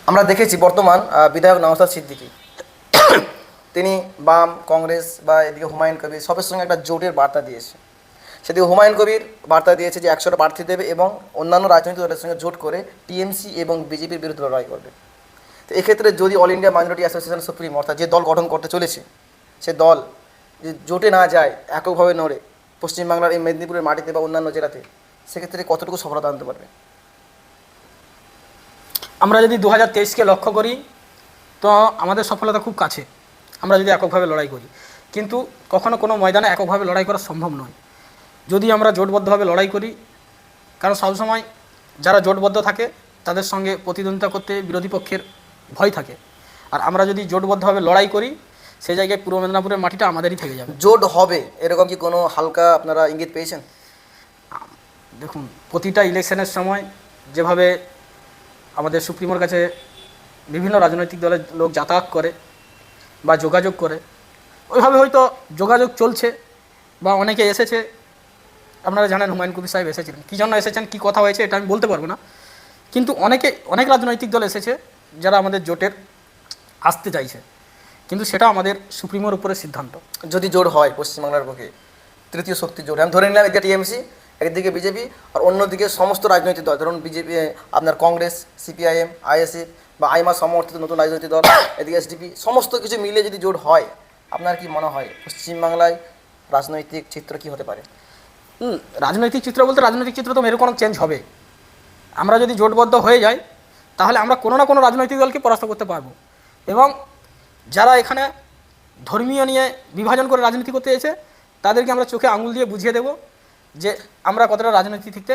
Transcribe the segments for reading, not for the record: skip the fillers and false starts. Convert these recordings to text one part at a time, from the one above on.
আমরা দেখেছি বর্তমান বিধায়ক নওশাদ সিদ্দিকী তিনি বাম কংগ্রেস বা এদিকে হুমায়ুন কবির সবের সঙ্গে একটা জোটের বার্তা দিয়েছে। সেদিকে হুমায়ুন কবির বার্তা দিয়েছে যে 100টা প্রার্থী দেবে এবং অন্যান্য রাজনৈতিক দলের সঙ্গে জোট করে টিএমসি এবং বিজেপির বিরুদ্ধে লড়াই করবে। তো এক্ষেত্রে যদি all India minority association supreme অর্থাৎ যে দল গঠন করতে চলেছে সে দল যে জোটে না যায়, এককভাবে নড়ে পশ্চিমবাংলার এই মেদিনীপুরের মাটিতে বা অন্যান্য জেলাতে, সেক্ষেত্রে কতটুকু সফলতা আনতে পারবে? আমরা যদি 2023কে লক্ষ্য করি তো আমাদের সফলতা খুব কাছে, আমরা যদি এককভাবে লড়াই করি। কিন্তু কখনো কোনো ময়দানে এককভাবে লড়াই করা সম্ভব নয় যদি আমরা জোটবদ্ধভাবে লড়াই করি, কারণ সবসময় যারা জোটবদ্ধ থাকে তাদের সঙ্গে প্রতিদ্বন্দ্বিতা করতে বিরোধী পক্ষের ভয় থাকে। আর আমরা যদি জোটবদ্ধভাবে লড়াই করি সেই জায়গায় পূর্ব মেদিনীপুরের মাটিটা আমাদেরই থেকে যাবে। জোট হবে এরকম কি কোনো হালকা আপনারা ইঙ্গিত পেয়েছেন? দেখুন, প্রতিটা ইলেকশনের সময় যেভাবে আমাদের সুপ্রিমোর কাছে বিভিন্ন রাজনৈতিক দলের লোক যাতায়াত করে বা যোগাযোগ করে, ওইভাবে হয়তো যোগাযোগ চলছে বা অনেকে এসেছে। আপনারা জানেন হুমায়ুন কবির সাহেব এসেছিলেন, কী জন্য এসেছেন, কী কথা হয়েছে এটা আমি বলতে পারবো না, কিন্তু অনেক রাজনৈতিক দল এসেছে যারা আমাদের জোটের আসতে চাইছে, কিন্তু সেটা আমাদের সুপ্রিমোর উপরে সিদ্ধান্ত। যদি জোট হয় পশ্চিমবাংলার পক্ষে তৃতীয় শক্তি জোট, আমি ধরে নিলাম এটা টিএমসি, একদিকে বিজেপি আর অন্যদিকে সমস্ত রাজনৈতিক দল, ধরুন বিজেপি, আপনার কংগ্রেস, সিপিআইএম, আইএসএফ বা আইমা সমর্থিত নতুন রাজনৈতিক দল, এদিকে এসডিপি, সমস্ত কিছু মিলে যদি জোট হয়, আপনার কি মনে হয় পশ্চিমবাংলায় রাজনৈতিক চিত্র কী হতে পারে? রাজনৈতিক চিত্র বলতে রাজনৈতিক চিত্র তো এরকম চেঞ্জ হবে। আমরা যদি জোটবদ্ধ হয়ে যাই তাহলে আমরা কোনো না কোনো রাজনৈতিক দলকে পরাস্ত করতে পারবো, এবং যারা এখানে ধর্মীয় নিয়ে বিভাজন করে রাজনীতি করতে এসেছে তাদেরকে আমরা চোখে আঙুল দিয়ে বুঝিয়ে দেব যে আমরা কতটা রাজনীতি থেকে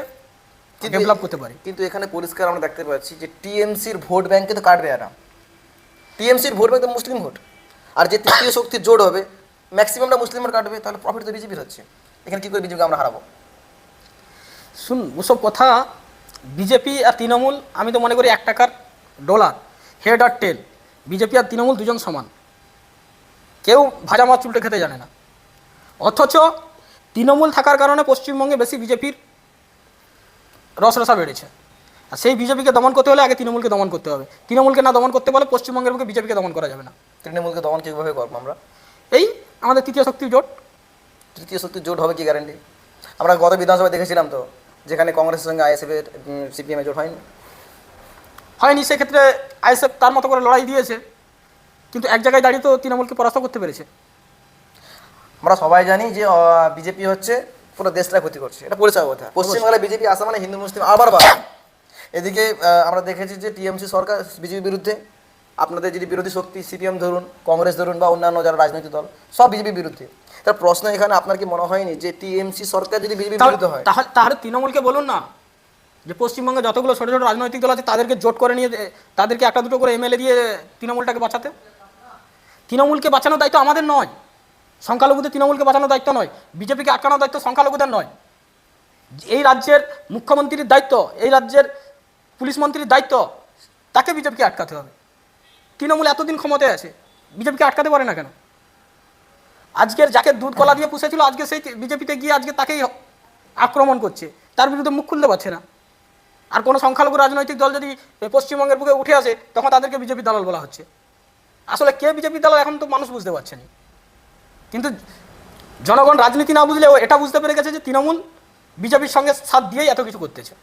ডেভেলপ করতে পারি। কিন্তু এখানে পরিষ্কার আমরা দেখতে পাচ্ছি যে টিএমসির ভোট ব্যাংকে তো কাটবে না, টিএমসির ভোট ব্যাংক তো মুসলিম ভোট, আর যে তৃতীয় শক্তির জোট হবে ম্যাক্সিমামটা মুসলিম ভোট কাটবে, তাহলে প্রফিট তো বিজেপির হচ্ছে। এখানে কী করে বিজেপিকে আমরা হারাবো? শুন, ওসব কথা, বিজেপি আর তৃণমূল আমি তো মনে করি 1 টাকার ডলার, হেড আর টেল। বিজেপি আর তৃণমূল দুজন সমান, কেউ ভাজা মাছ উল্টে খেতে জানে না। অথচ তৃণমূল থাকার কারণে পশ্চিমবঙ্গে বেশি বিজেপির রসরসা বেড়েছে। আর সেই বিজেপিকে দমন করতে হলে আগে তৃণমূলকে দমন করতে হবে। তৃণমূলকে না দমন করতে পারলে পশ্চিমবঙ্গের মুখে বিজেপিকে দমন করা যাবে না। তৃণমূলকে দমন কীভাবে করবো আমরা? এই আমাদের তৃতীয় শক্তির জোট। তৃতীয় শক্তির জোট হবে কি গ্যারান্টি? আমরা গত বিধানসভায় দেখেছিলাম তো, যেখানে কংগ্রেসের সঙ্গে আইএসএফের সিপিএমের জোট হয়নি। সেক্ষেত্রে আইএসএফ তার মতো করে লড়াই দিয়েছে, কিন্তু এক জায়গায় দাঁড়িয়ে তো তৃণমূলকে পরাস্ত করতে পেরেছে। আমরা সবাই জানি যে বিজেপি হচ্ছে পুরো দেশটাই ক্ষতি করছে, এটা পরিষ্কার কথা। পশ্চিমবাংলায় বিজেপি আসা মানে হিন্দু মুসলিম আবার বাড়ে। এদিকে আমরা দেখেছি যে টিএমসি সরকার বিজেপির বিরুদ্ধে, আপনাদের যদি বিরোধী শক্তি সিপিএম ধরুন, কংগ্রেস ধরুন বা অন্যান্য যারা রাজনৈতিক দল, সব বিজেপির বিরুদ্ধে। তার প্রশ্ন এখানে, আপনার কি মনে হয়নি যে টিএমসি সরকার যদি বিজেপির বিরুদ্ধে হয়, তাহলে তৃণমূলকে বলুন না যে পশ্চিমবঙ্গে যতগুলো ছোটো ছোটো রাজনৈতিক দল আছে তাদেরকে জোট করে নিয়ে তাদেরকে একটা দুটো করে এমএলএ দিয়ে তৃণমূলটাকে বাঁচাতে। তৃণমূলকে বাঁচানোর দায়িত্ব আমাদের নয়, সংখ্যালঘুদের তৃণমূলকে বাঁচানোর দায়িত্ব নয়, বিজেপিকে আটকানোর দায়িত্ব সংখ্যালঘুদের নয়। এই রাজ্যের মুখ্যমন্ত্রীর দায়িত্ব, এই রাজ্যের পুলিশ মন্ত্রীর দায়িত্ব, তাকে বিজেপিকে আটকাতে হবে। তৃণমূল এতদিন ক্ষমতায় আছে, বিজেপিকে আটকাতে পারে না কেন? আজকের যাকে দুধ কলা দিয়ে পুষেছিল আজকে সেই বিজেপিতে গিয়ে আজকে তাকেই আক্রমণ করছে, তার বিরুদ্ধে মুখ খুলতে পারছে না। আর কোনো সংখ্যালঘু রাজনৈতিক দল যদি পশ্চিমবঙ্গের বুকে উঠে আসে তখন তাদেরকে বিজেপি দালাল বলা হচ্ছে। আসলে কে বিজেপি দালাল এখন তো মানুষ বুঝতে পারছে না, কিন্তু জনগণ রাজনীতি না বুঝলেও এটা বুঝতে পেরে গেছে যে তৃণমূল বিজেপির সঙ্গে সাথ দিয়েই এত কিছু করতেছে।